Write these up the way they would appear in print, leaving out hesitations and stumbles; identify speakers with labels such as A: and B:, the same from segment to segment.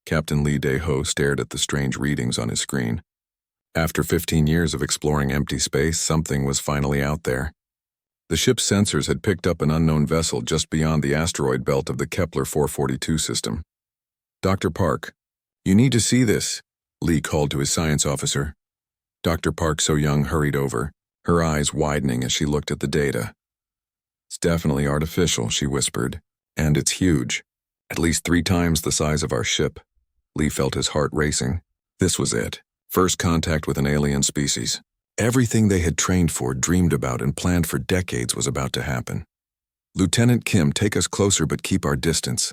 A: Captain Lee Dae-ho stared at the strange readings on his screen. After 15 years of exploring empty space, something was finally out there. The ship's sensors had picked up an unknown vessel just beyond the asteroid belt of the Kepler 442 system. Dr. Park, you need to see this, Lee called to his science officer. Dr. Park So-young hurried over, her eyes widening as she looked at the data. It's definitely artificial, she whispered, and it's huge. At least 3 times the size of our ship. Lee felt his heart racing. This was it. First contact with an alien species. Everything they had trained for, dreamed about, and planned for decades was about to happen. Lieutenant Kim, take us closer but keep our distance.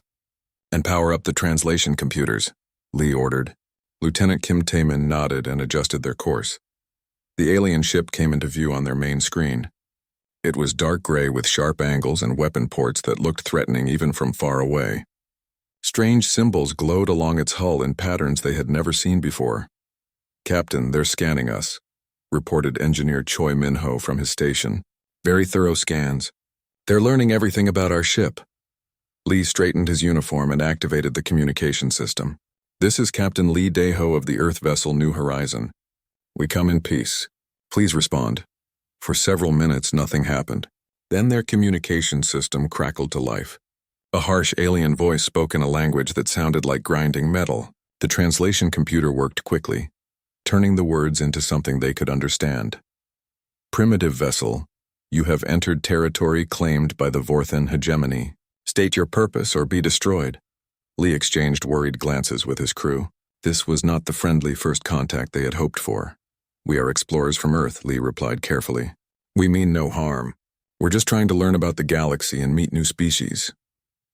A: And power up the translation computers, Lee ordered. Lieutenant Kim Taemin nodded and adjusted their course. The alien ship came into view on their main screen. It was dark gray with sharp angles and weapon ports that looked threatening even from far away. Strange symbols glowed along its hull in patterns they had never seen before. Captain, they're scanning us, reported Engineer Choi Min-ho from his station. Very thorough scans. They're learning everything about our ship. Lee straightened his uniform and activated the communication system. This is Captain Lee Dae-ho of the Earth vessel New Horizon. We come in peace. Please respond. For several minutes, nothing happened. Then their communication system crackled to life. A harsh alien voice spoke in a language that sounded like grinding metal. The translation computer worked quickly, turning the words into something they could understand. Primitive vessel, you have entered territory claimed by the Vorthan hegemony. State your purpose or be destroyed. Lee exchanged worried glances with his crew. This was not the friendly first contact they had hoped for. We are explorers from Earth, Lee replied carefully. We mean no harm. We're just trying to learn about the galaxy and meet new species.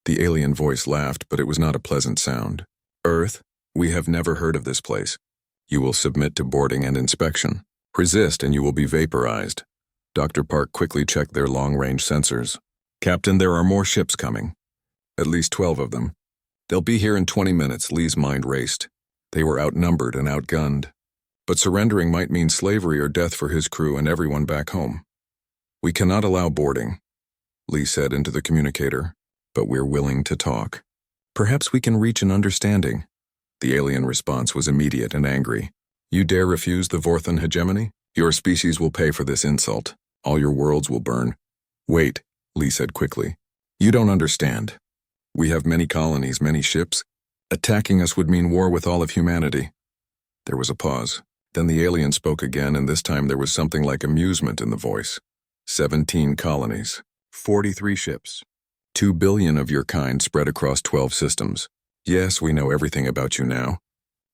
A: The alien voice laughed, but it was not a pleasant sound. Earth, we have never heard of this place. You will submit to boarding and inspection. Resist and you will be vaporized. Dr. Park quickly checked their long-range sensors. Captain, there are more ships coming. At least 12 of them. They'll be here in 20 minutes, Lee's mind raced. They were outnumbered and outgunned. But surrendering might mean slavery or death for his crew and everyone back home. We cannot allow boarding, Lee said into the communicator, but we're willing to talk. Perhaps we can reach an understanding. The alien response was immediate and angry. You dare refuse the Vorthan hegemony? Your species will pay for this insult. All your worlds will burn. Wait, Lee said quickly. You don't understand. We have many colonies, many ships. Attacking us would mean war with all of humanity. There was a pause. Then the alien spoke again, and this time there was something like amusement in the voice. 17 colonies, 43 ships, 2 billion of your kind spread across 12 systems. Yes, we know everything about you now.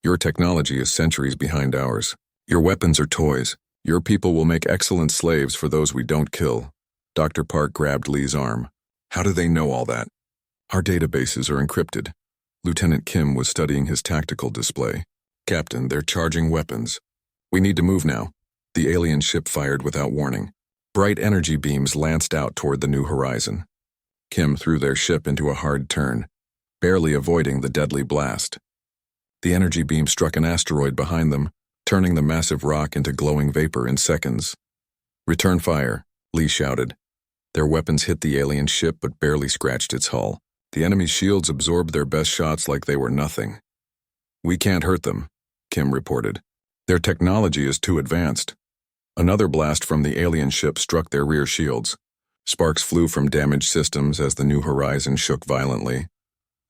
A: Your technology is centuries behind ours. Your weapons are toys. Your people will make excellent slaves for those we don't kill. Dr. Park grabbed Lee's arm. How do they know all that? Our databases are encrypted. Lieutenant Kim was studying his tactical display. Captain, they're charging weapons. We need to move now. The alien ship fired without warning. Bright energy beams lanced out toward the New Horizon. Kim threw their ship into a hard turn, barely avoiding the deadly blast. The energy beam struck an asteroid behind them, turning the massive rock into glowing vapor in seconds. Return fire, Lee shouted. Their weapons hit the alien ship but barely scratched its hull. The enemy's shields absorbed their best shots like they were nothing. We can't hurt them, Kim reported. Their technology is too advanced. Another blast from the alien ship struck their rear shields. Sparks flew from damaged systems as the New Horizon shook violently.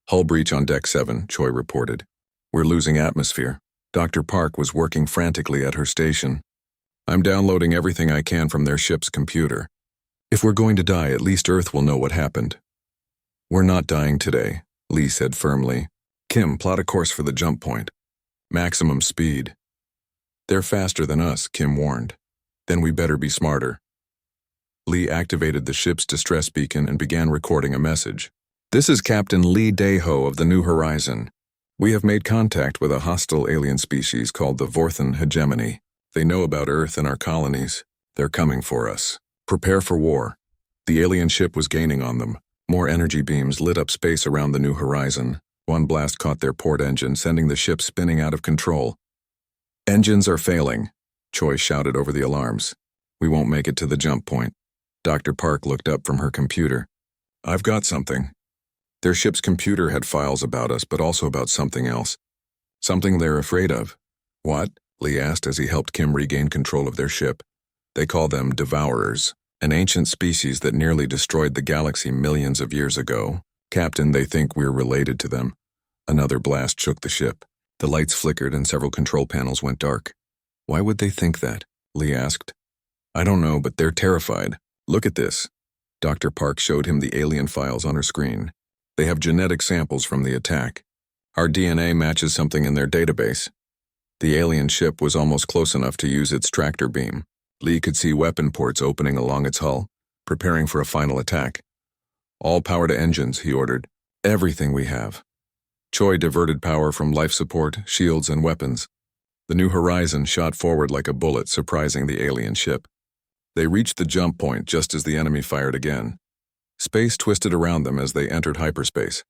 A: Hull breach on Deck 7, Choi reported. We're losing atmosphere. Dr. Park was working frantically at her station. I'm downloading everything I can from their ship's computer. If we're going to die, at least Earth will know what happened. We're not dying today, Lee said firmly. Kim, plot a course for the jump point. Maximum speed. They're faster than us, Kim warned. Then we better be smarter. Lee activated the ship's distress beacon and began recording a message. This is Captain Lee Dae-ho of the New Horizon. We have made contact with a hostile alien species called the Vorthan hegemony. They know about Earth and our colonies. They're coming for us. Prepare for war. The alien ship was gaining on them. More energy beams lit up space around the New Horizon. One blast caught their port engine, sending the ship spinning out of control. Engines are failing, Choi shouted over the alarms. We won't make it to the jump point. Dr. Park looked up from her computer. I've got something. Their ship's computer had files about us, but also about something else. Something they're afraid of. What? Lee asked as he helped Kim regain control of their ship. They call them Devourers, an ancient species that nearly destroyed the galaxy millions of years ago. Captain, they think we're related to them. Another blast shook the ship. The lights flickered and several control panels went dark. Why would they think that? Lee asked. I don't know, but they're terrified. Look at this. Dr. Park showed him the alien files on her screen. They have genetic samples from the attack. Our DNA matches something in their database. The alien ship was almost close enough to use its tractor beam. Lee could see weapon ports opening along its hull, preparing for a final attack. All power to engines, he ordered. Everything we have. Choi diverted power from life support, shields, and weapons. The New Horizon shot forward like a bullet, surprising the alien ship. They reached the jump point just as the enemy fired again. Space twisted around them as they entered hyperspace.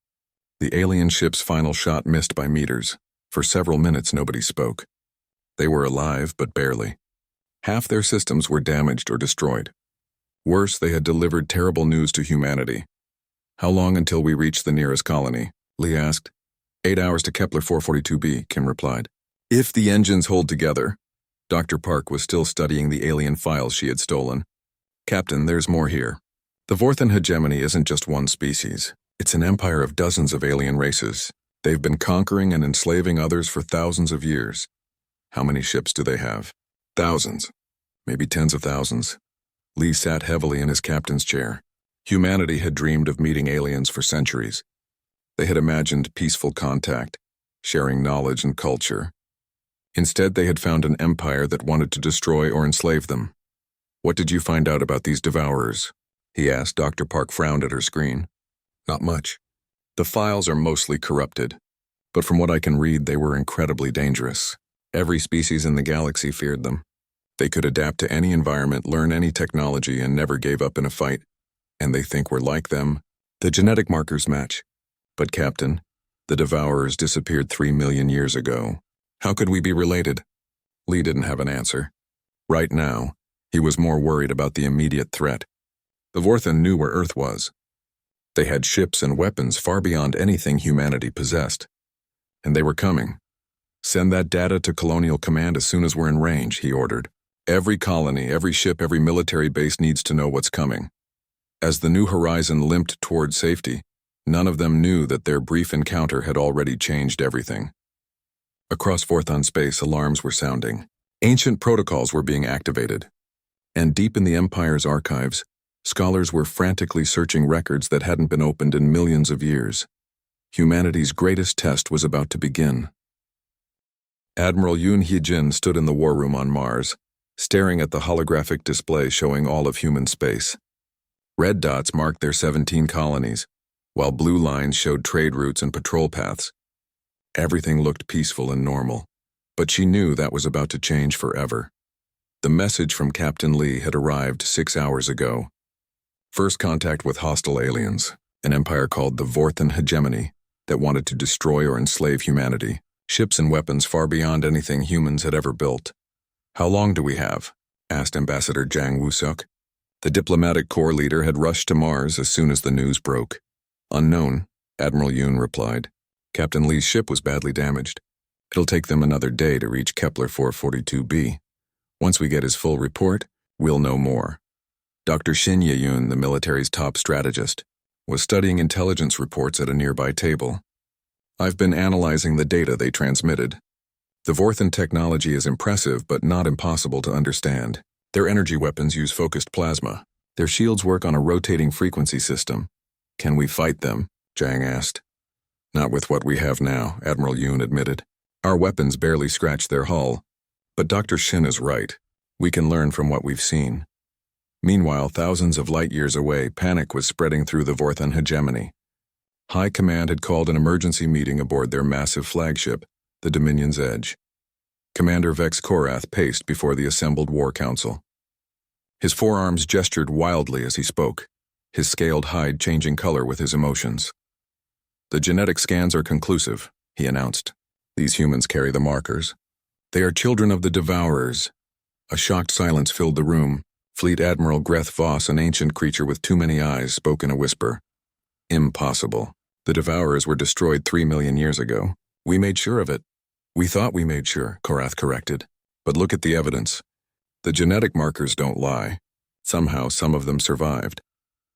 A: The alien ship's final shot missed by meters. For several minutes, nobody spoke. They were alive, but barely. Half their systems were damaged or destroyed. Worse, they had delivered terrible news to humanity. How long until we reach the nearest colony? Lee asked. 8 hours to Kepler 442b, Kim replied. If the engines hold together. Dr. Park was still studying the alien files she had stolen. Captain, there's more here. The Vorthan hegemony isn't just one species. It's an empire of dozens of alien races. They've been conquering and enslaving others for thousands of years. How many ships do they have? Thousands. Maybe tens of thousands. Lee sat heavily in his captain's chair. Humanity had dreamed of meeting aliens for centuries. They had imagined peaceful contact, sharing knowledge and culture. Instead, they had found an empire that wanted to destroy or enslave them. What did you find out about these Devourers? He asked. Dr. Park frowned at her screen. Not much. The files are mostly corrupted, but from what I can read, they were incredibly dangerous. Every species in the galaxy feared them. They could adapt to any environment, learn any technology, and never gave up in a fight. And they think we're like them. The genetic markers match. But Captain, the Devourers disappeared 3 million years ago. How could we be related? Lee didn't have an answer. Right now, he was more worried about the immediate threat. The Vorthan knew where Earth was. They had ships and weapons far beyond anything humanity possessed. And they were coming. Send that data to Colonial Command as soon as we're in range, he ordered. Every colony, every ship, every military base needs to know what's coming. As the New Horizon limped toward safety, none of them knew that their brief encounter had already changed everything. Across Vorthon space, alarms were sounding. Ancient protocols were being activated. And deep in the Empire's archives, scholars were frantically searching records that hadn't been opened in millions of years. Humanity's greatest test was about to begin. Admiral Yoon Hee-jin stood in the war room on Mars, staring at the holographic display showing all of human space. Red dots marked their 17 colonies, while blue lines showed trade routes and patrol paths. Everything looked peaceful and normal, but she knew that was about to change forever. The message from Captain Lee had arrived 6 hours ago. First contact with hostile aliens, an empire called the Vorthan hegemony that wanted to destroy or enslave humanity, ships and weapons far beyond anything humans had ever built. How long do we have? Asked Ambassador Jang Woo-suk. The diplomatic corps leader had rushed to Mars as soon as the news broke. Unknown, Admiral Yoon replied. Captain Lee's ship was badly damaged. It'll take them another day to reach Kepler 442b. Once we get his full report, we'll know more. Dr. Shin Ye-yoon, the military's top strategist, was studying intelligence reports at a nearby table. I've been analyzing the data they transmitted. The Vorthan technology is impressive but not impossible to understand. Their energy weapons use focused plasma. Their shields work on a rotating frequency system. Can we fight them? Jang asked. Not with what we have now, Admiral Yoon admitted. Our weapons barely scratch their hull. But Dr. Shin is right. We can learn from what we've seen. Meanwhile, thousands of light years away, panic was spreading through the Vorthan hegemony. High Command had called an emergency meeting aboard their massive flagship, the Dominion's Edge. Commander Vex Korath paced before the assembled War Council. His forearms gestured wildly as he spoke, his scaled hide changing color with his emotions. The genetic scans are conclusive, he announced. These humans carry the markers. They are children of the Devourers. A shocked silence filled the room. Fleet Admiral Greth Voss, an ancient creature with too many eyes, spoke in a whisper. Impossible. The Devourers were destroyed 3 million years ago. We made sure of it. We thought we made sure, Korath corrected. But look at the evidence. The genetic markers don't lie. Somehow, some of them survived.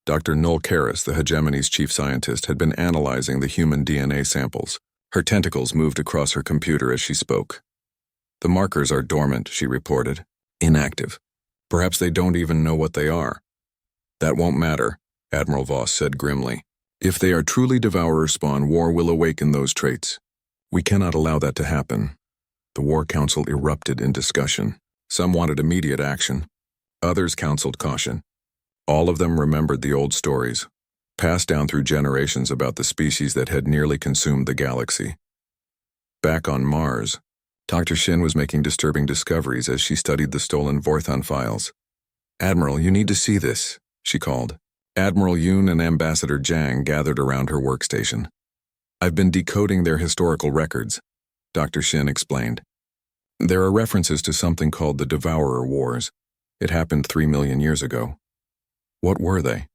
A: Dr. Noel Karras, the hegemony's chief scientist, had been analyzing the human DNA samples. Her tentacles moved across her computer as she spoke. The markers are dormant, she reported. Inactive. Perhaps they don't even know what they are. That won't matter, Admiral Voss said grimly. If they are truly Devourer spawn, war will awaken those traits. We cannot allow that to happen. The War Council erupted in discussion. Some wanted immediate action. Others counseled caution. All of them remembered the old stories, passed down through generations about the species that had nearly consumed the galaxy. Back on Mars, Dr. Shin was making disturbing discoveries as she studied the stolen Vorthon files. Admiral, you need to see this, she called. Admiral Yoon and Ambassador Jang gathered around her workstation. I've been decoding their historical records, Dr. Shin explained. There are references to something called the Devourer Wars. It happened 3 million years ago. What were they?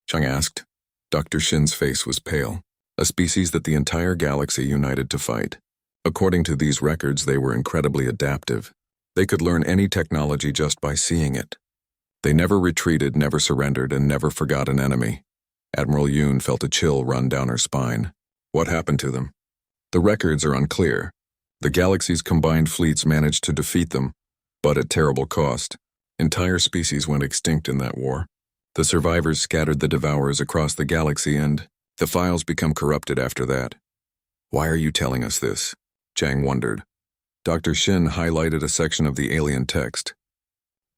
A: Chung asked. Dr. Shin's face was pale. A species that the entire galaxy united to fight. According to these records, they were incredibly adaptive. They could learn any technology just by seeing it. They never retreated, never surrendered, and never forgot an enemy. Admiral Yoon felt a chill run down her spine. What happened to them? The records are unclear. The galaxy's combined fleets managed to defeat them, but at terrible cost. Entire species went extinct in that war. The survivors scattered the Devourers across the galaxy and the files become corrupted after that. Why are you telling us this? Chang wondered. Dr. Shin highlighted a section of the alien text.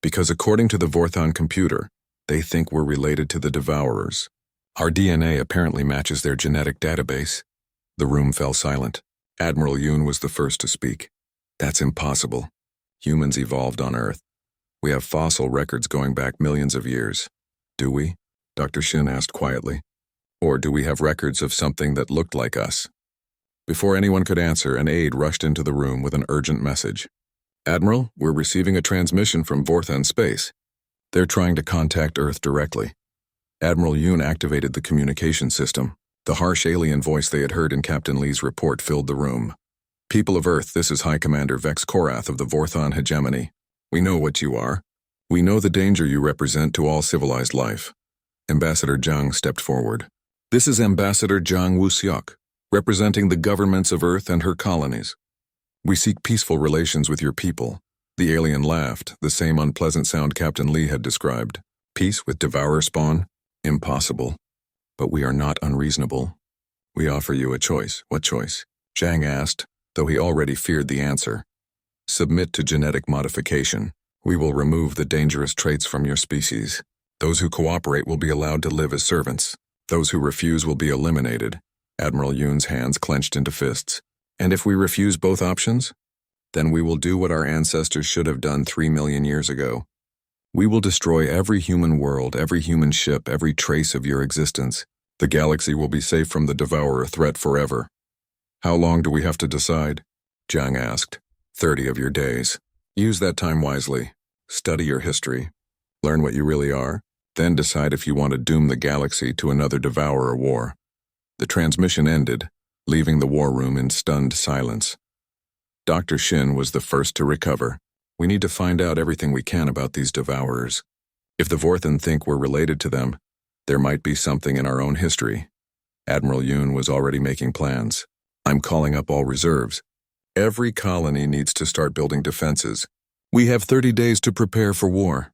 A: Because according to the Vorthon computer, they think we're related to the Devourers. Our DNA apparently matches their genetic database. The room fell silent. Admiral Yoon was the first to speak. That's impossible. Humans evolved on Earth. We have fossil records going back millions of years. Do we? Dr. Shin asked quietly. Or do we have records of something that looked like us? Before anyone could answer, an aide rushed into the room with an urgent message. Admiral, we're receiving a transmission from Vorthon Space. They're trying to contact Earth directly. Admiral Yoon activated the communication system. The harsh alien voice they had heard in Captain Lee's report filled the room. People of Earth, this is High Commander Vex Korath of the Vorthon Hegemony. We know what you are. We know the danger you represent to all civilized life. Ambassador Zhang stepped forward. This is Ambassador Zhang Wuxiok, representing the governments of Earth and her colonies. We seek peaceful relations with your people. The alien laughed, the same unpleasant sound Captain Lee had described. Peace with Devourer spawn? Impossible. But we are not unreasonable. We offer you a choice. What choice? Zhang asked, though he already feared the answer. Submit to genetic modification. We will remove the dangerous traits from your species. Those who cooperate will be allowed to live as servants. Those who refuse will be eliminated. Admiral Yoon's hands clenched into fists. And if we refuse both options? Then we will do what our ancestors should have done 3 million years ago. We will destroy every human world, every human ship, every trace of your existence. The galaxy will be safe from the Devourer threat forever. How long do we have to decide? Zhang asked. 30 of your days. Use that time wisely. Study your history. Learn what you really are. Then decide if you want to doom the galaxy to another Devourer war. The transmission ended, leaving the war room in stunned silence. Dr. Shin was the first to recover. We need to find out everything we can about these Devourers. If the Vorthon think we're related to them, there might be something in our own history. Admiral Yoon was already making plans. I'm calling up all reserves. Every colony needs to start building defenses. We have 30 days to prepare for war.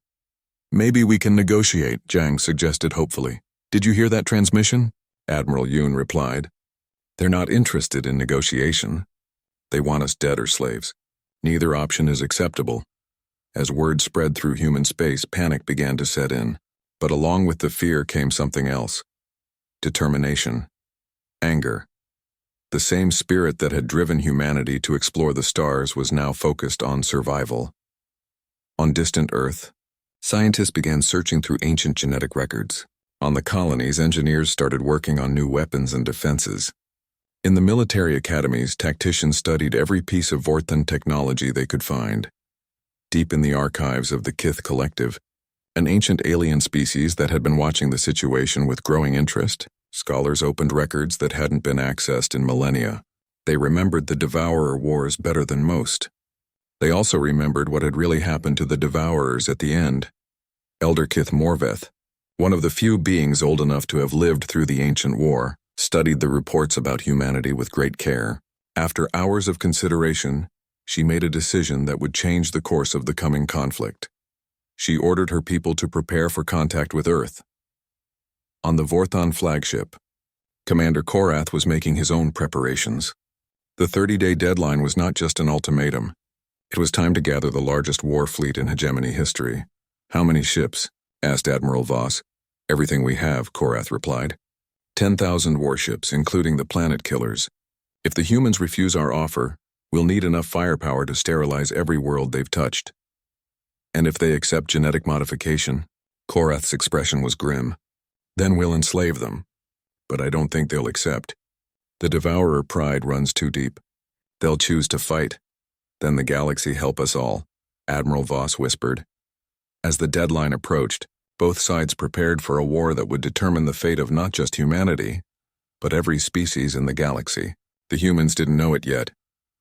A: Maybe we can negotiate, Zhang suggested hopefully. Did you hear that transmission? Admiral Yoon replied. They're not interested in negotiation. They want us dead or slaves. Neither option is acceptable. As word spread through human space, panic began to set in. But along with the fear came something else. Determination. Anger. The same spirit that had driven humanity to explore the stars was now focused on survival. On distant Earth, scientists began searching through ancient genetic records. On the colonies, engineers started working on new weapons and defenses. In the military academies, tacticians studied every piece of Vorthon technology they could find. Deep in the archives of the Kith Collective, an ancient alien species that had been watching the situation with growing interest, scholars opened records that hadn't been accessed in millennia. They remembered the Devourer Wars better than most. They also remembered what had really happened to the Devourers at the end. Elder Kith Morveth, one of the few beings old enough to have lived through the ancient war, studied the reports about humanity with great care. After hours of consideration, she made a decision that would change the course of the coming conflict. She ordered her people to prepare for contact with Earth. On the Vorthon flagship, Commander Korath was making his own preparations. The 30-day deadline was not just an ultimatum. It was time to gather the largest war fleet in hegemony history. "How many ships?" asked Admiral Voss. "Everything we have," Korath replied. 10,000 warships, including the planet killers. If the humans refuse our offer, we'll need enough firepower to sterilize every world they've touched. And if they accept genetic modification, Korath's expression was grim, then we'll enslave them. But I don't think they'll accept. The Devourer pride runs too deep. They'll choose to fight. Then the galaxy help us all, Admiral Voss whispered. As the deadline approached, both sides prepared for a war that would determine the fate of not just humanity, but every species in the galaxy. The humans didn't know it yet,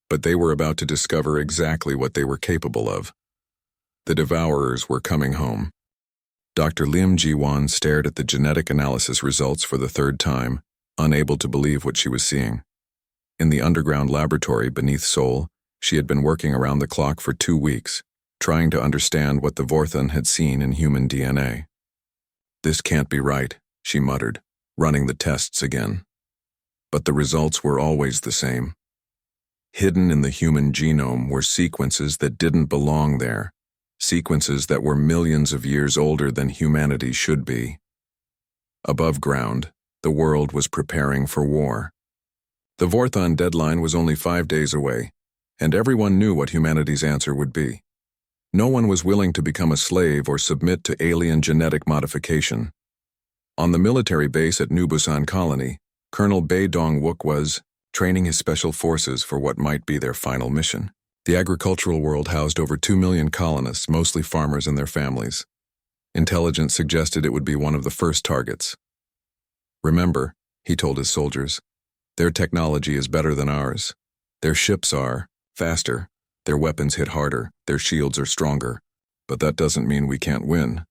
A: but they were about to discover exactly what they were capable of. The Devourers were coming home. Dr. Lim Ji-wan stared at the genetic analysis results for the third time, unable to believe what she was seeing. In the underground laboratory beneath Seoul, she had been working around the clock for 2 weeks, trying to understand what the Vorthon had seen in human DNA. "This can't be right," she muttered, running the tests again. But the results were always the same. Hidden in the human genome were sequences that didn't belong there, sequences that were millions of years older than humanity should be. Above ground, the world was preparing for war. The Vorthon deadline was only 5 days away, and everyone knew what humanity's answer would be. No one was willing to become a slave or submit to alien genetic modification. On the military base at New Busan Colony, Colonel Bae Dong-wook was training his special forces for what might be their final mission. The agricultural world housed over 2 million colonists, mostly farmers and their families. Intelligence suggested it would be one of the first targets. "Remember," he told his soldiers, "their technology is better than ours. Their ships are faster, their weapons hit harder, their shields are stronger, but that doesn't mean we can't win."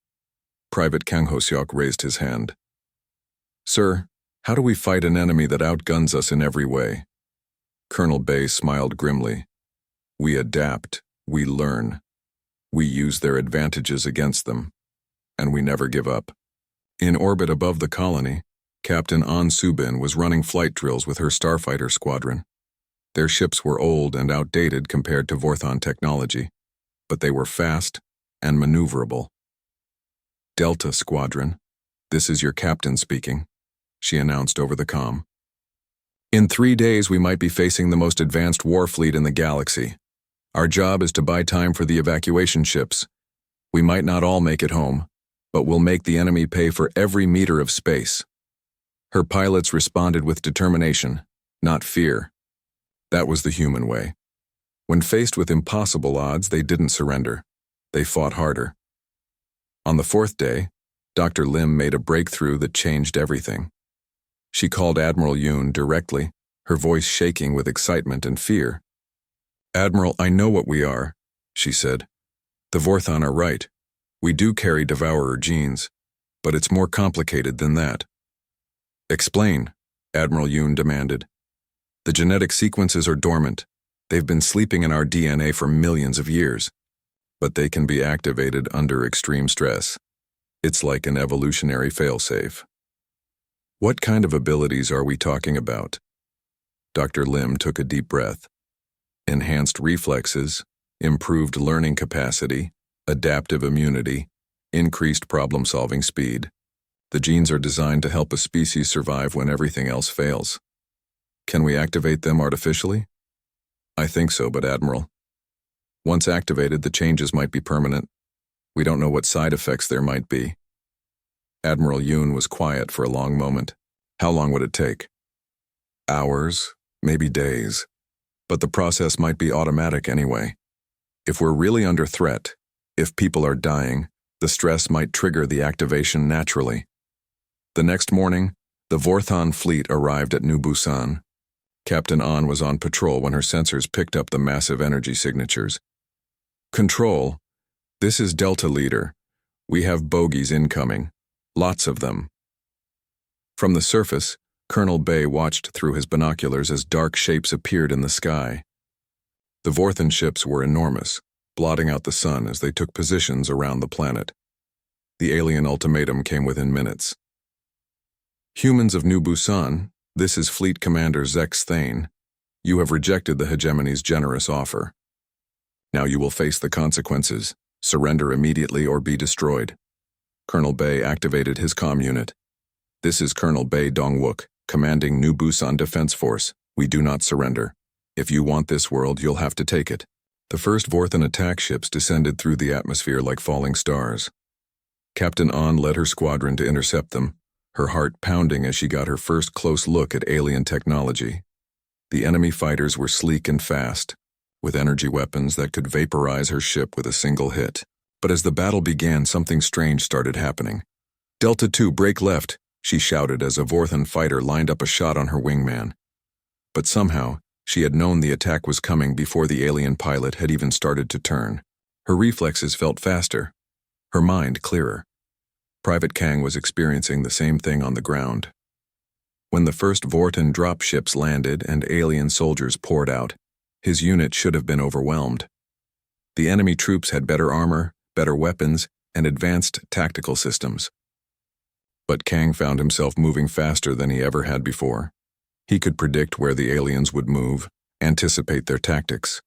A: Private Kang Ho-seok raised his hand. "Sir, how do we fight an enemy that outguns us in every way?" Colonel Bae smiled grimly. "We adapt, we learn. We use their advantages against them, and we never give up." In orbit above the colony, Captain An Subin was running flight drills with her starfighter squadron. Their ships were old and outdated compared to Vorthon technology, but they were fast and maneuverable. "Delta Squadron, this is your captain speaking," she announced over the comm. "In 3 days we might be facing the most advanced war fleet in the galaxy. Our job is to buy time for the evacuation ships. We might not all make it home, but we'll make the enemy pay for every meter of space." Her pilots responded with determination, not fear. That was the human way. When faced with impossible odds, they didn't surrender. They fought harder. On the 4th day, Dr. Lim made a breakthrough that changed everything. She called Admiral Yoon directly, her voice shaking with excitement and fear. "Admiral, I know what we are," she said. "The Vorthon are right. We do carry Devourer genes, but it's more complicated than that." "Explain," Admiral Yoon demanded. "The genetic sequences are dormant. They've been sleeping in our DNA for millions of years, but they can be activated under extreme stress. It's like an evolutionary failsafe." "What kind of abilities are we talking about?" Dr. Lim took a deep breath. "Enhanced reflexes, improved learning capacity, adaptive immunity, increased problem-solving speed. The genes are designed to help a species survive when everything else fails. Can we activate them artificially?" "I think so, but Admiral, once activated, the changes might be permanent. We don't know what side effects there might be." Admiral Yoon was quiet for a long moment. "How long would it take?" "Hours, maybe days. But the process might be automatic anyway. If we're really under threat, if people are dying, the stress might trigger the activation naturally." The next morning, the Vorthon fleet arrived at New Busan. Captain An was on patrol when her sensors picked up the massive energy signatures. Control, this is Delta Leader. We have bogies incoming. Lots of them. From the surface, Colonel Bay watched through his binoculars as dark shapes appeared in the sky. The Vorthan ships were enormous, blotting out the sun as they took positions around the planet. The alien ultimatum came within minutes. Humans of New Busan, this is Fleet Commander Zex Thane. You have rejected the hegemony's generous offer. Now you will face the consequences. Surrender immediately or be destroyed. Colonel Bay activated his comm unit. This is Colonel Bay Dongwook, commanding New Busan Defense Force. We do not surrender. If you want this world, you'll have to take it. The first Vorthan attack ships descended through the atmosphere like falling stars. Captain An led her squadron to intercept them, her heart pounding as she got her first close look at alien technology. The enemy fighters were sleek and fast, with energy weapons that could vaporize her ship with a single hit. But as the battle began, something strange started happening. Delta 2, break left, she shouted as a Vorthan fighter lined up a shot on her wingman. But somehow, she had known the attack was coming before the alien pilot had even started to turn. Her reflexes felt faster, her mind clearer. Private Kang was experiencing the same thing on the ground. When the first Vorthan dropships landed and alien soldiers poured out, his unit should have been overwhelmed. The enemy troops had better armor, better weapons, and advanced tactical systems. But Kang found himself moving faster than he ever had before. He could predict where the aliens would move, anticipate their tactics.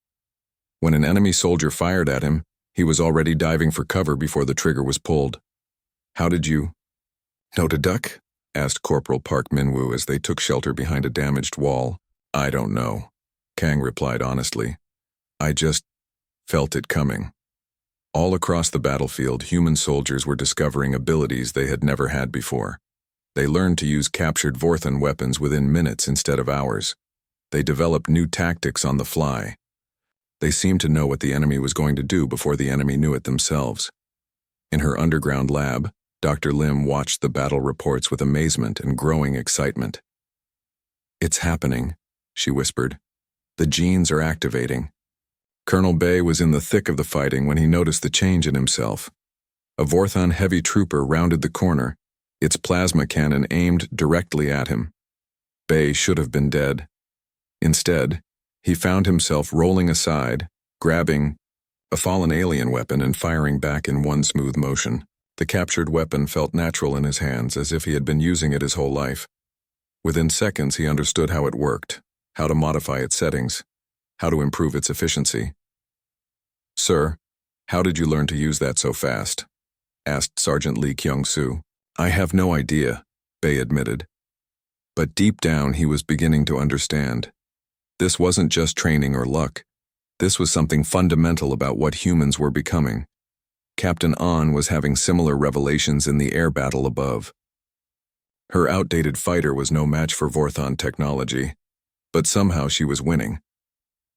A: When an enemy soldier fired at him, he was already diving for cover before the trigger was pulled. How did you know to duck? Asked Corporal Park Minwoo as they took shelter behind a damaged wall. I don't know, Kang replied honestly. I just felt it coming. All across the battlefield, human soldiers were discovering abilities they had never had before. They learned to use captured Vorthan weapons within minutes instead of hours. They developed new tactics on the fly. They seemed to know what the enemy was going to do before the enemy knew it themselves. In her underground lab, Dr. Lim watched the battle reports with amazement and growing excitement. It's happening, she whispered. The genes are activating. Colonel Bay was in the thick of the fighting when he noticed the change in himself. A Vorthan heavy trooper rounded the corner, its plasma cannon aimed directly at him. Bay should have been dead. Instead, he found himself rolling aside, grabbing a fallen alien weapon and firing back in one smooth motion. The captured weapon felt natural in his hands, as if he had been using it his whole life. Within seconds, he understood how it worked, how to modify its settings, how to improve its efficiency. Sir, how did you learn to use that so fast? Asked Sergeant Lee Kyung-soo. I have no idea, Bay admitted. But deep down, he was beginning to understand. This wasn't just training or luck. This was something fundamental about what humans were becoming. Captain An was having similar revelations in the air battle above. Her outdated fighter was no match for Vorthan technology, but somehow she was winning.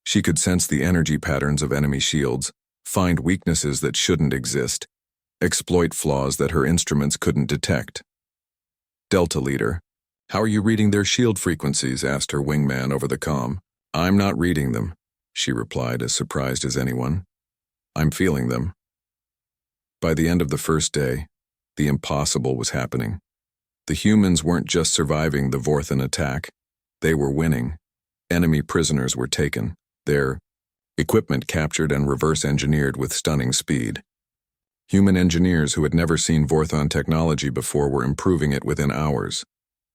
A: She could sense the energy patterns of enemy shields, find weaknesses that shouldn't exist, exploit flaws that her instruments couldn't detect. Delta Leader, how are you reading their shield frequencies? Asked her wingman over the comm. I'm not reading them, she replied, as surprised as anyone. I'm feeling them. By the end of the first day, the impossible was happening. The humans weren't just surviving the Vorthan attack, they were winning. Enemy prisoners were taken, their equipment captured and reverse-engineered with stunning speed. Human engineers who had never seen Vorthan technology before were improving it within hours.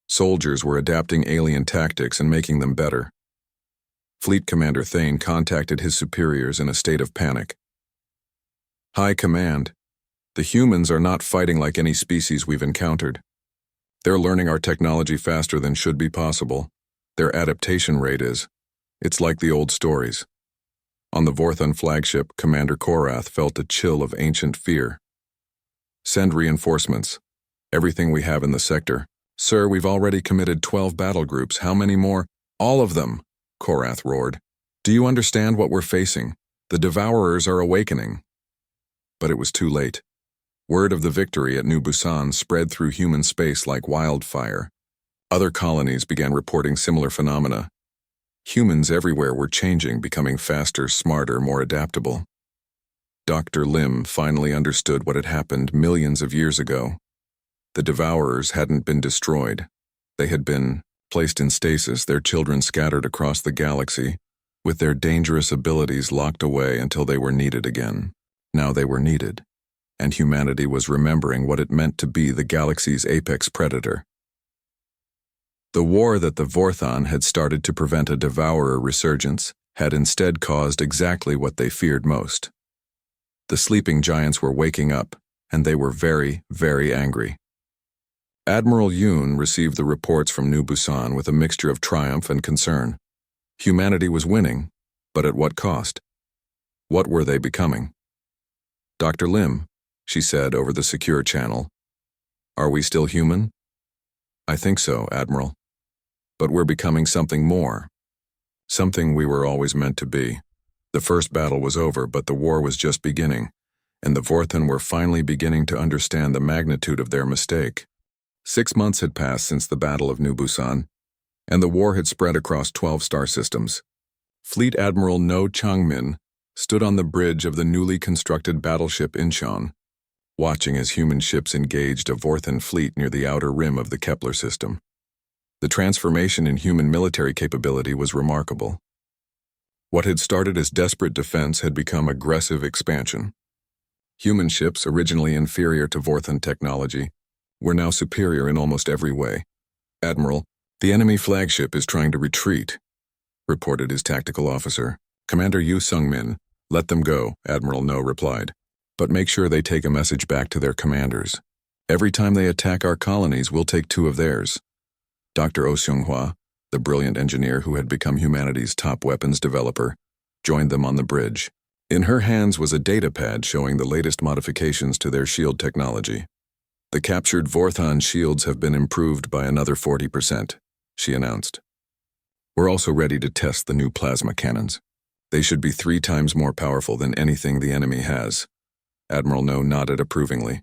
A: Soldiers were adapting alien tactics and making them better. Fleet Commander Thane contacted his superiors in a state of panic. High Command, the humans are not fighting like any species we've encountered. They're learning our technology faster than should be possible. Their adaptation rate is. It's like the old stories. On the Vorthan flagship, Commander Korath felt a chill of ancient fear. Send reinforcements. Everything we have in the sector. Sir, we've already committed 12 battle groups. How many more? All of them, Korath roared. Do you understand what we're facing? The Devourers are awakening. But it was too late. Word of the victory at New Busan spread through human space like wildfire. Other colonies began reporting similar phenomena. Humans everywhere were changing, becoming faster, smarter, more adaptable. Dr. Lim finally understood what had happened millions of years ago. The Devourers hadn't been destroyed. They had been placed in stasis, their children scattered across the galaxy, with their dangerous abilities locked away until they were needed again. Now they were needed, and humanity was remembering what it meant to be the galaxy's apex predator. The war that the Vorthon had started to prevent a Devourer resurgence had instead caused exactly what they feared most. The sleeping giants were waking up, and they were very, very angry. Admiral Yoon received the reports from New Busan with a mixture of triumph and concern. Humanity was winning, but at what cost? What were they becoming? "Dr. Lim," she said over the secure channel, "are we still human?" "I think so, Admiral. But we're becoming something more. Something we were always meant to be. The first battle was over, but the war was just beginning, and the Vorthon were finally beginning to understand the magnitude of their mistake. 6 months had passed since the Battle of New Busan, and the war had spread across 12 star systems. Fleet Admiral No Changmin stood on the bridge of the newly constructed battleship Incheon, watching as human ships engaged a Vorthon fleet near the outer rim of the Kepler system. The transformation in human military capability was remarkable. What had started as desperate defense had become aggressive expansion. Human ships, originally inferior to Vorthon technology, were now superior in almost every way. "Admiral, the enemy flagship is trying to retreat," reported his tactical officer. "Commander Yu Sung-min, let them go," Admiral No replied. "But make sure they take a message back to their commanders. Every time they attack our colonies, we'll take 2 of theirs." Dr. Oh Seung-hwa, the brilliant engineer who had become humanity's top weapons developer, joined them on the bridge. In her hands was a datapad showing the latest modifications to their shield technology. "The captured Vorthon shields have been improved by another 40%, she announced. "We're also ready to test the new plasma cannons. They should be 3 times more powerful than anything the enemy has." Admiral No nodded approvingly.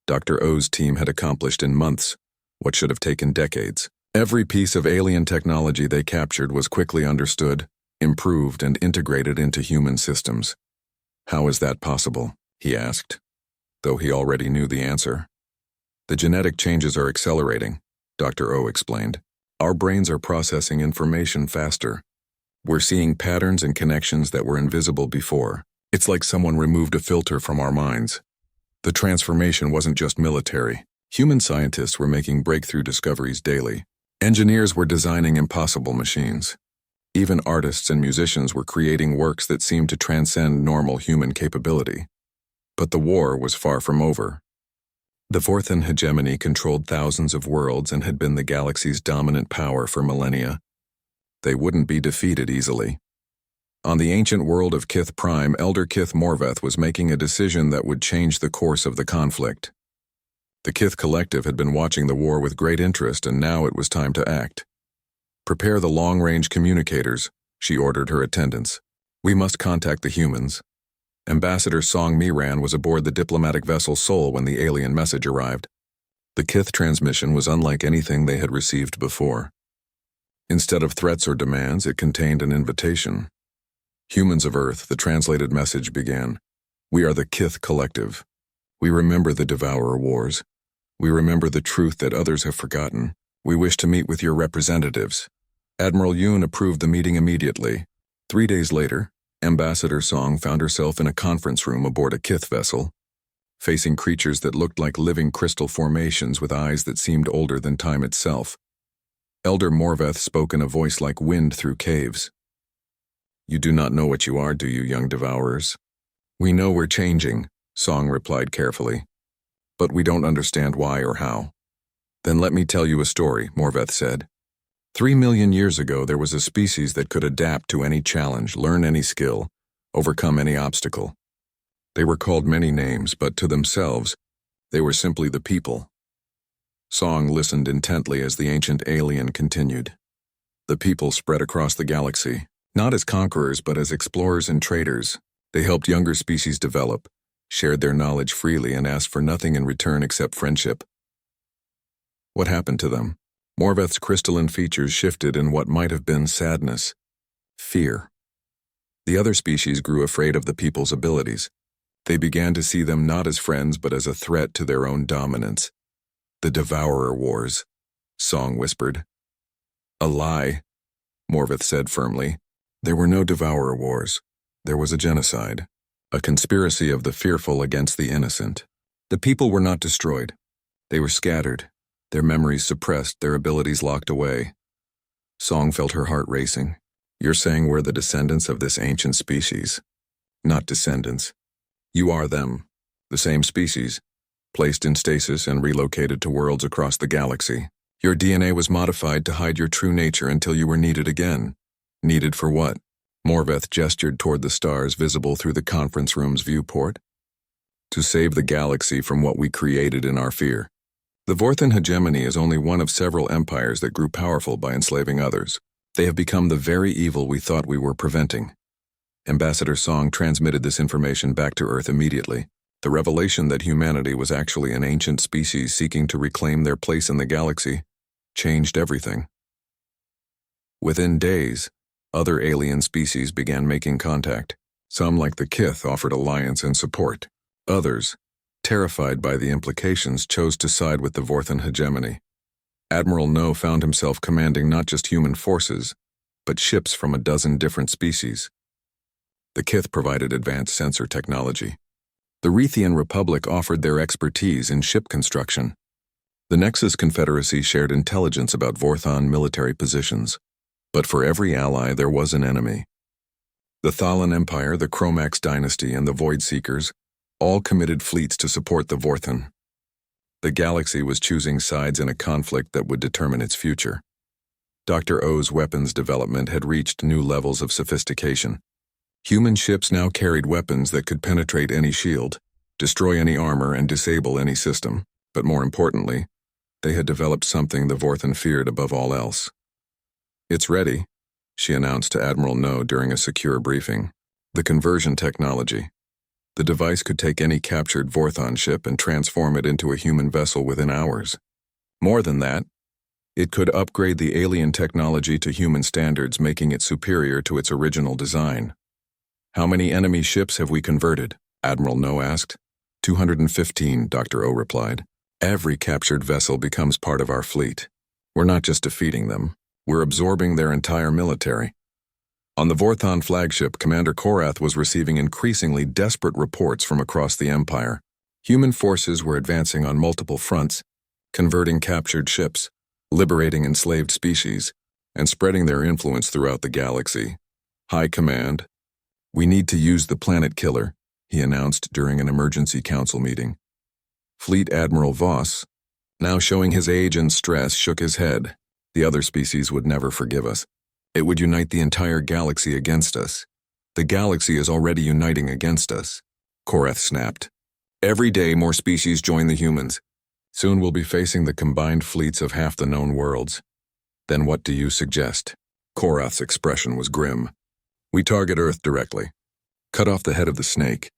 A: Dr. Oh's team had accomplished in months what should have taken decades. Every piece of alien technology they captured was quickly understood, improved, and integrated into human systems. "How is that possible?" he asked, though he already knew the answer. "The genetic changes are accelerating," Dr. Oh explained. "Our brains are processing information faster. We're seeing patterns and connections that were invisible before. It's like someone removed a filter from our minds." The transformation wasn't just military. Human scientists were making breakthrough discoveries daily. Engineers were designing impossible machines. Even artists and musicians were creating works that seemed to transcend normal human capability. But the war was far from over. The Vorthon hegemony controlled thousands of worlds and had been the galaxy's dominant power for millennia. They wouldn't be defeated easily. On the ancient world of Kith Prime, Elder Kith Morveth was making a decision that would change the course of the conflict. The Kith Collective had been watching the war with great interest, and now it was time to act. "Prepare the long-range communicators," she ordered her attendants. "We must contact the humans." Ambassador Song Miran was aboard the diplomatic vessel Seoul when the alien message arrived. The Kith transmission was unlike anything they had received before. Instead of threats or demands, it contained an invitation. "Humans of Earth," the translated message began. "We are the Kith Collective. We remember the Devourer Wars. We remember the truth that others have forgotten. We wish to meet with your representatives." Admiral Yoon approved the meeting immediately. 3 days later, Ambassador Song found herself in a conference room aboard a Kith vessel, facing creatures that looked like living crystal formations with eyes that seemed older than time itself. Elder Morveth spoke in a voice like wind through caves. "You do not know what you are, do you, young Devourers?" "We know we're changing," Song replied carefully. "But we don't understand why or how." "Then let me tell you a story," Morveth said. 3 million years ago, there was a species that could adapt to any challenge, learn any skill, overcome any obstacle. They were called many names, but to themselves, they were simply the people. Song listened intently as the ancient alien continued. The people spread across the galaxy, not as conquerors but as explorers and traders. They helped younger species develop, shared their knowledge freely, and asked for nothing in return except friendship. What happened to them? Morveth's crystalline features shifted in what might have been sadness. Fear. The other species grew afraid of the people's abilities. They began to see them not as friends but as a threat to their own dominance. The Devourer Wars, Song whispered. A lie, Morvith said firmly. There were no Devourer Wars. There was a genocide, a conspiracy of the fearful against the innocent. The people were not destroyed. They were scattered, their memories suppressed, their abilities locked away. Song felt her heart racing. You're saying we're the descendants of this ancient species? Not descendants. You are them, the same species, placed in stasis and relocated to worlds across the galaxy. Your DNA was modified to hide your true nature until you were needed again. Needed for what? Morveth gestured toward the stars visible through the conference room's viewport. To save the galaxy from what we created in our fear. The Vorthan hegemony is only one of several empires that grew powerful by enslaving others. They have become the very evil we thought we were preventing. Ambassador Song transmitted this information back to Earth immediately. The revelation that humanity was actually an ancient species seeking to reclaim their place in the galaxy changed everything. Within days, other alien species began making contact. Some, like the Kith, offered alliance and support. Others, terrified by the implications, chose to side with the Vorthan hegemony. Admiral No found himself commanding not just human forces, but ships from a dozen different species. The Kith provided advanced sensor technology. The Rethian Republic offered their expertise in ship construction. The Nexus Confederacy shared intelligence about Vorthan military positions. But for every ally there was an enemy. The Thalan Empire, the Chromax Dynasty, and the Void Seekers all committed fleets to support the Vorthan. The galaxy was choosing sides in a conflict that would determine its future. Dr. O's weapons development had reached new levels of sophistication. Human ships now carried weapons that could penetrate any shield, destroy any armor, and disable any system. But more importantly, they had developed something the Vorthan feared above all else. It's ready, she announced to Admiral No during a secure briefing. The conversion technology. The device could take any captured Vorthan ship and transform it into a human vessel within hours. More than that, it could upgrade the alien technology to human standards, making it superior to its original design. How many enemy ships have we converted? Admiral No asked. 215, Dr. O replied. Every captured vessel becomes part of our fleet. We're not just defeating them, we're absorbing their entire military. On the Vorthan flagship, Commander Korath was receiving increasingly desperate reports from across the Empire. Human forces were advancing on multiple fronts, converting captured ships, liberating enslaved species, and spreading their influence throughout the galaxy. High Command, we need to use the Planet Killer, he announced during an emergency council meeting. Fleet Admiral Voss, now showing his age and stress, shook his head. The other species would never forgive us. It would unite the entire galaxy against us. The galaxy is already uniting against us. Korath snapped. Every day more species join the humans. Soon we'll be facing the combined fleets of half the known worlds. Then what do you suggest? Korath's expression was grim. We target Earth directly. Cut off the head of the snake.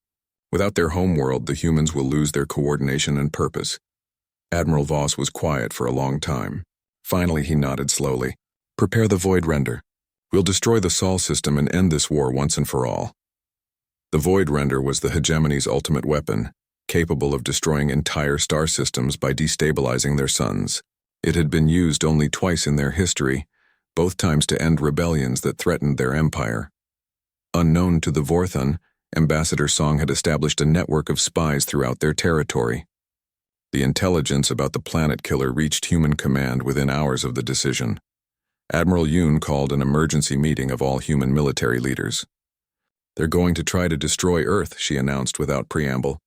A: Without their homeworld, the humans will lose their coordination and purpose. Admiral Voss was quiet for a long time. Finally, he nodded slowly. Prepare the Void Render. We'll destroy the Sol system and end this war once and for all. The Void Render was the hegemony's ultimate weapon, capable of destroying entire star systems by destabilizing their suns. It had been used only twice in their history, both times to end rebellions that threatened their empire. Unknown to the Vorthan, Ambassador Song had established a network of spies throughout their territory. The intelligence about the Planet Killer reached human command within hours of the decision. Admiral Yoon called an emergency meeting of all human military leaders. They're going to try to destroy Earth, she announced without preamble.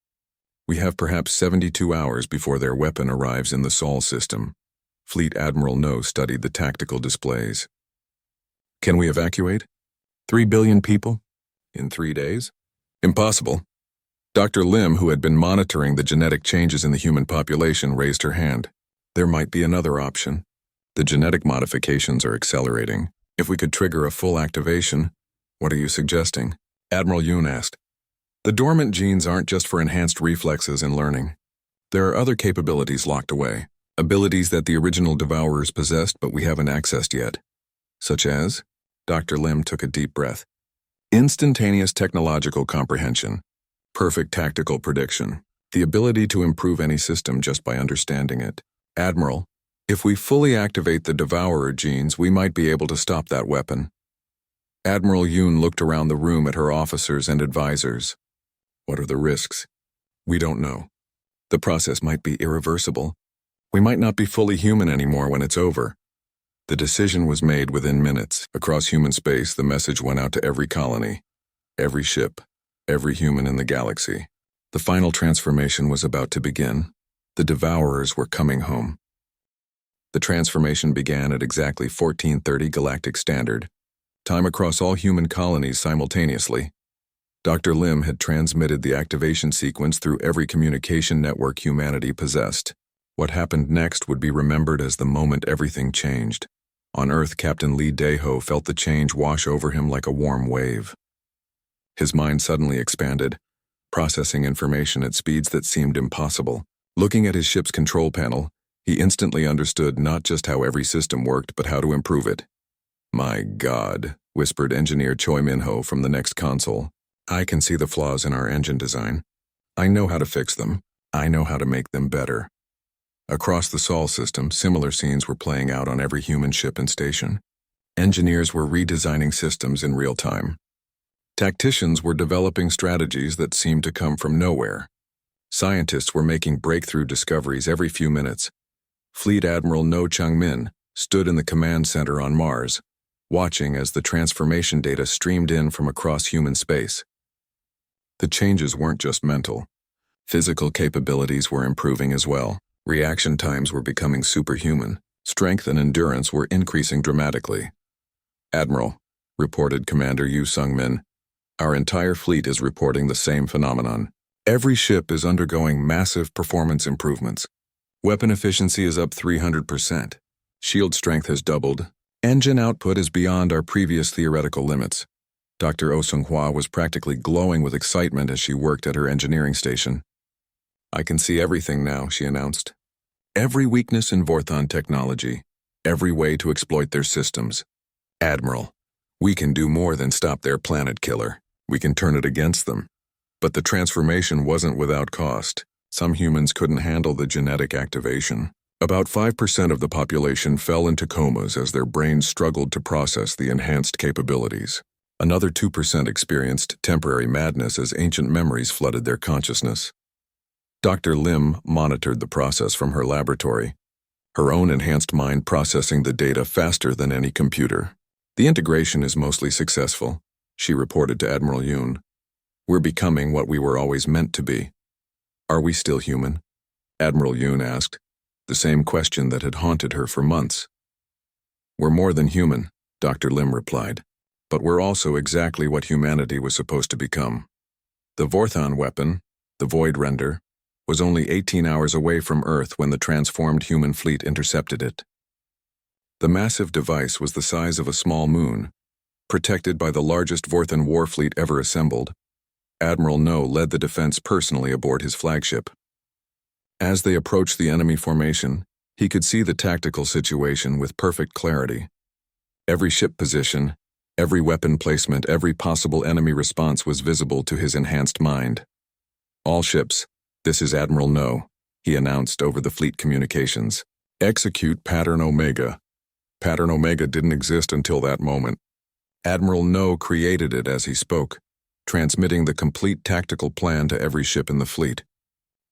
A: We have perhaps 72 hours before their weapon arrives in the Sol system. Fleet Admiral No studied the tactical displays. Can we evacuate? 3 billion people? In 3 days? Impossible. Dr. Lim, who had been monitoring the genetic changes in the human population, raised her hand. There might be another option. The genetic modifications are accelerating. If we could trigger a full activation, what are you suggesting? Admiral Yoon asked. The dormant genes aren't just for enhanced reflexes and learning. There are other capabilities locked away, abilities that the original Devourers possessed but we haven't accessed yet. Such as? Dr. Lim took a deep breath. Instantaneous technological comprehension. Perfect tactical prediction. The ability to improve any system just by understanding it. Admiral, if we fully activate the Devourer genes, we might be able to stop that weapon. Admiral Yoon looked around the room at her officers and advisors. What are the risks? We don't know. The process might be irreversible. We might not be fully human anymore when it's over. The decision was made within minutes. Across human space, the message went out to every colony, every ship, every human in the galaxy. The final transformation was about to begin. The Devourers were coming home. The transformation began at exactly 1430 Galactic Standard, time across all human colonies simultaneously. Dr. Lim had transmitted the activation sequence through every communication network humanity possessed. What happened next would be remembered as the moment everything changed. On Earth, Captain Lee Daeho felt the change wash over him like a warm wave. His mind suddenly expanded, processing information at speeds that seemed impossible. Looking at his ship's control panel, he instantly understood not just how every system worked, but how to improve it. "My God," whispered Engineer Choi Min-ho from the next console. "I can see the flaws in our engine design. I know how to fix them. I know how to make them better." Across the Sol system, similar scenes were playing out on every human ship and station. Engineers were redesigning systems in real time. Tacticians were developing strategies that seemed to come from nowhere. Scientists were making breakthrough discoveries every few minutes. Fleet Admiral No Chang-min stood in the command center on Mars, watching as the transformation data streamed in from across human space. The changes weren't just mental. Physical capabilities were improving as well. Reaction times were becoming superhuman. Strength and endurance were increasing dramatically. "Admiral," reported Commander Yu Sung-min, "our entire fleet is reporting the same phenomenon. Every ship is undergoing massive performance improvements. Weapon efficiency is up 300%. Shield strength has doubled. Engine output is beyond our previous theoretical limits." Dr. Oh Sung-hwa was practically glowing with excitement as she worked at her engineering station. "I can see everything now," she announced. "Every weakness in Vorthon technology, every way to exploit their systems. Admiral, we can do more than stop their planet killer. We can turn it against them." But the transformation wasn't without cost. Some humans couldn't handle the genetic activation. About 5% of the population fell into comas as their brains struggled to process the enhanced capabilities. Another 2% experienced temporary madness as ancient memories flooded their consciousness. Dr. Lim monitored the process from her laboratory, her own enhanced mind processing the data faster than any computer. "The integration is mostly successful," she reported to Admiral Yoon. "We're becoming what we were always meant to be." "Are we still human?" Admiral Yoon asked, the same question that had haunted her for months. "We're more than human," Dr. Lim replied, "but we're also exactly what humanity was supposed to become." The Vorthon weapon, the Void Render, was only 18 hours away from Earth when the transformed human fleet intercepted it. The massive device was the size of a small moon, protected by the largest Vorthon war fleet ever assembled. Admiral No led the defense personally aboard his flagship. As they approached the enemy formation, he could see the tactical situation with perfect clarity. Every ship position, every weapon placement, every possible enemy response was visible to his enhanced mind. "All ships, this is Admiral No," he announced over the fleet communications. "Execute Pattern Omega." Pattern Omega didn't exist until that moment. Admiral No created it as he spoke, transmitting the complete tactical plan to every ship in the fleet.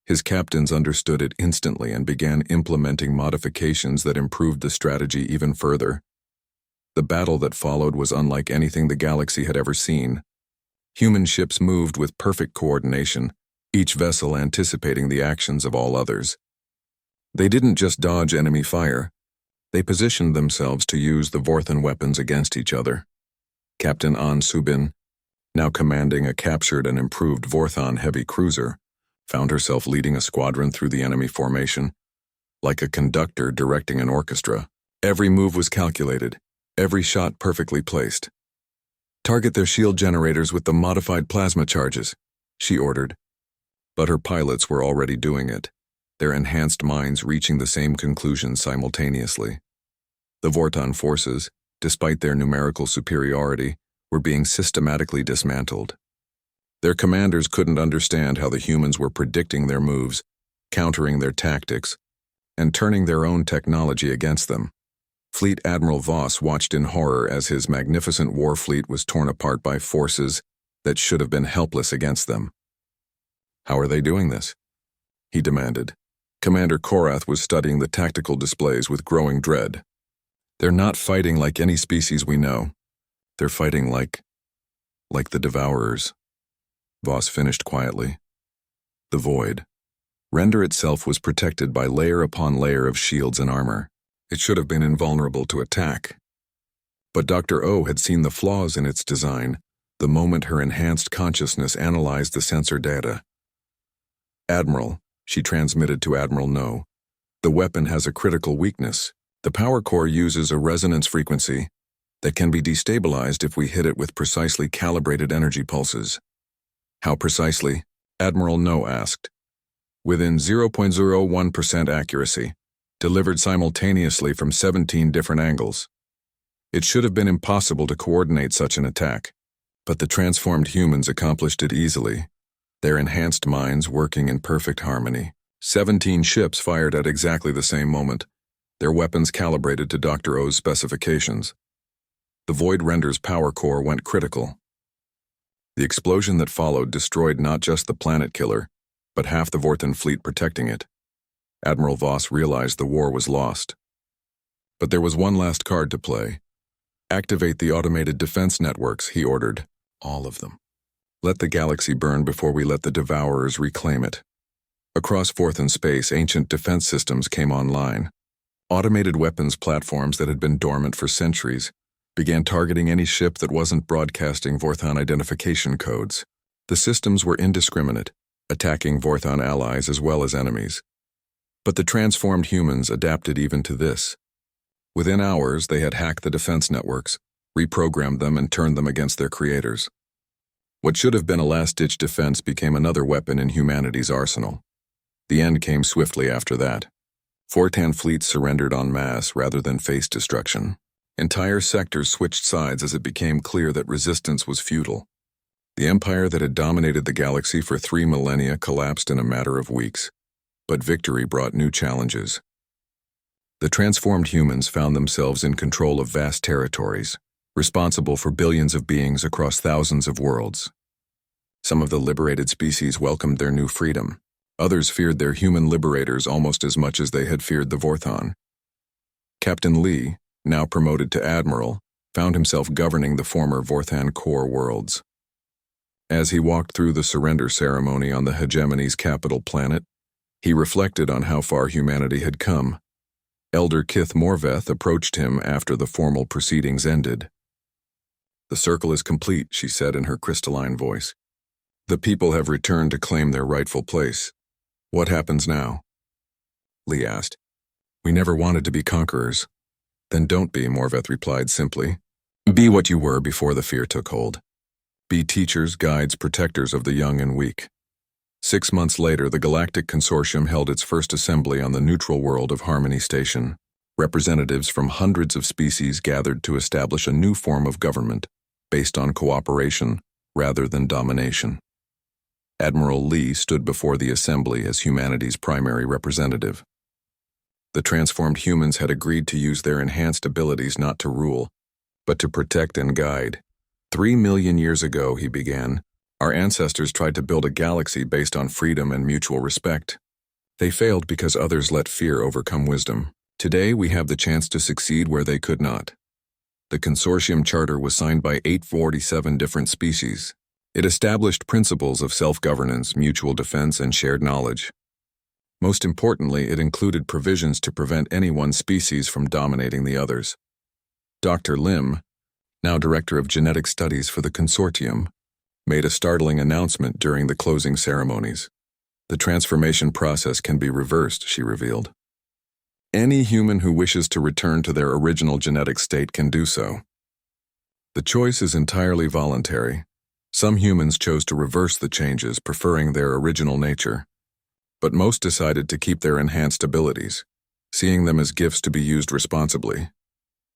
A: His captains understood it instantly and began implementing modifications that improved the strategy even further. The battle that followed was unlike anything the galaxy had ever seen. Human ships moved with perfect coordination, each vessel anticipating the actions of all others. They didn't just dodge enemy fire. They positioned themselves to use the Vorthon weapons against each other. Captain An Subin, now commanding a captured and improved Vorthon heavy cruiser, found herself leading a squadron through the enemy formation. Like a conductor directing an orchestra, every move was calculated, every shot perfectly placed. "Target their shield generators with the modified plasma charges," she ordered. But her pilots were already doing it, their enhanced minds reaching the same conclusion simultaneously. The Vorthon forces, despite their numerical superiority, were being systematically dismantled. Their commanders couldn't understand how the humans were predicting their moves, countering their tactics, and turning their own technology against them. Fleet Admiral Voss watched in horror as his magnificent war fleet was torn apart by forces that should have been helpless against them. "How are they doing this?" he demanded. Commander Korath was studying the tactical displays with growing dread. "They're not fighting like any species we know. They're fighting like the Devourers," Voss finished quietly. The void. Render itself was protected by layer upon layer of shields and armor. It should have been invulnerable to attack. But Dr. O had seen the flaws in its design the moment her enhanced consciousness analyzed the sensor data. "Admiral," she transmitted to Admiral No, "the weapon has a critical weakness. The power core uses a resonance frequency that can be destabilized if we hit it with precisely calibrated energy pulses." "How precisely?" Admiral No asked. "Within 0.01% accuracy, delivered simultaneously from 17 different angles. It should have been impossible to coordinate such an attack, but the transformed humans accomplished it easily, their enhanced minds working in perfect harmony. 17 ships fired at exactly the same moment, their weapons calibrated to Dr. O's specifications. The Void Render's power core went critical. The explosion that followed destroyed not just the planet killer, but half the Vorthan fleet protecting it. Admiral Voss realized the war was lost. But there was one last card to play. "Activate the automated defense networks," he ordered. "All of them. Let the galaxy burn before we let the Devourers reclaim it." Across Vorthan space, ancient defense systems came online. Automated weapons platforms that had been dormant for centuries began targeting any ship that wasn't broadcasting Vorthan identification codes. The systems were indiscriminate, attacking Vorthan allies as well as enemies. But the transformed humans adapted even to this. Within hours, they had hacked the defense networks, reprogrammed them, and turned them against their creators. What should have been a last-ditch defense became another weapon in humanity's arsenal. The end came swiftly after that. Vorthan fleets surrendered en masse rather than face destruction. Entire sectors switched sides as it became clear that resistance was futile. The empire that had dominated the galaxy for 3 millennia collapsed in a matter of weeks. But victory brought new challenges. The transformed humans found themselves in control of vast territories, responsible for billions of beings across thousands of worlds. Some of the liberated species welcomed their new freedom. Others feared their human liberators almost as much as they had feared the Vorthan. Captain Lee, now promoted to Admiral, found himself governing the former Vorthan core worlds. As he walked through the surrender ceremony on the hegemony's capital planet, he reflected on how far humanity had come. Elder Kith Morveth approached him after the formal proceedings ended. "The circle is complete," she said in her crystalline voice. "The people have returned to claim their rightful place. What happens now?" Lee asked. "We never wanted to be conquerors." "Then don't be," Morveth replied simply. "Be what you were before the fear took hold. Be teachers, guides, protectors of the young and weak." 6 months later, the Galactic Consortium held its first assembly on the neutral world of Harmony Station. Representatives from hundreds of species gathered to establish a new form of government, based on cooperation rather than domination. Admiral Lee stood before the assembly as humanity's primary representative. The transformed humans had agreed to use their enhanced abilities not to rule, but to protect and guide. 3 million years ago, he began, our ancestors tried to build a galaxy based on freedom and mutual respect. They failed because others let fear overcome wisdom. Today, we have the chance to succeed where they could not. The consortium charter was signed by 847 different species. It established principles of self-governance, mutual defense, and shared knowledge. Most importantly, it included provisions to prevent any one species from dominating the others. Dr. Lim, now Director of Genetic Studies for the consortium, made a startling announcement during the closing ceremonies. "The transformation process can be reversed," she revealed. "Any human who wishes to return to their original genetic state can do so. The choice is entirely voluntary. Some humans chose to reverse the changes, preferring their original nature. But most decided to keep their enhanced abilities, seeing them as gifts to be used responsibly.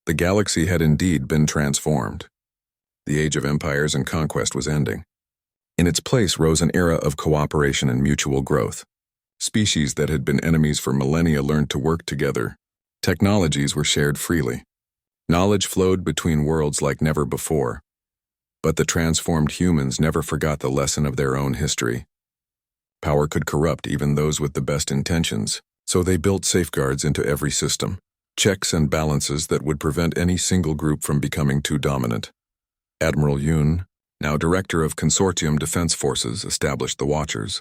A: The galaxy had indeed been transformed. The age of empires and conquest was ending. In its place rose an era of cooperation and mutual growth. Species that had been enemies for millennia learned to work together. Technologies were shared freely. Knowledge flowed between worlds like never before. But the transformed humans never forgot the lesson of their own history. Power could corrupt even those with the best intentions, so they built safeguards into every system, checks and balances that would prevent any single group from becoming too dominant. Admiral Yoon, now director of Consortium Defense Forces, established the Watchers,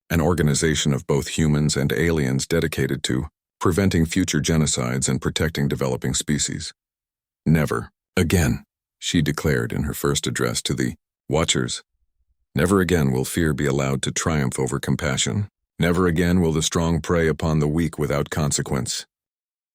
A: an organization of both humans and aliens dedicated to preventing future genocides and protecting developing species. Never again, she declared in her first address to the Watchers. Never again will fear be allowed to triumph over compassion. Never again will the strong prey upon the weak without consequence.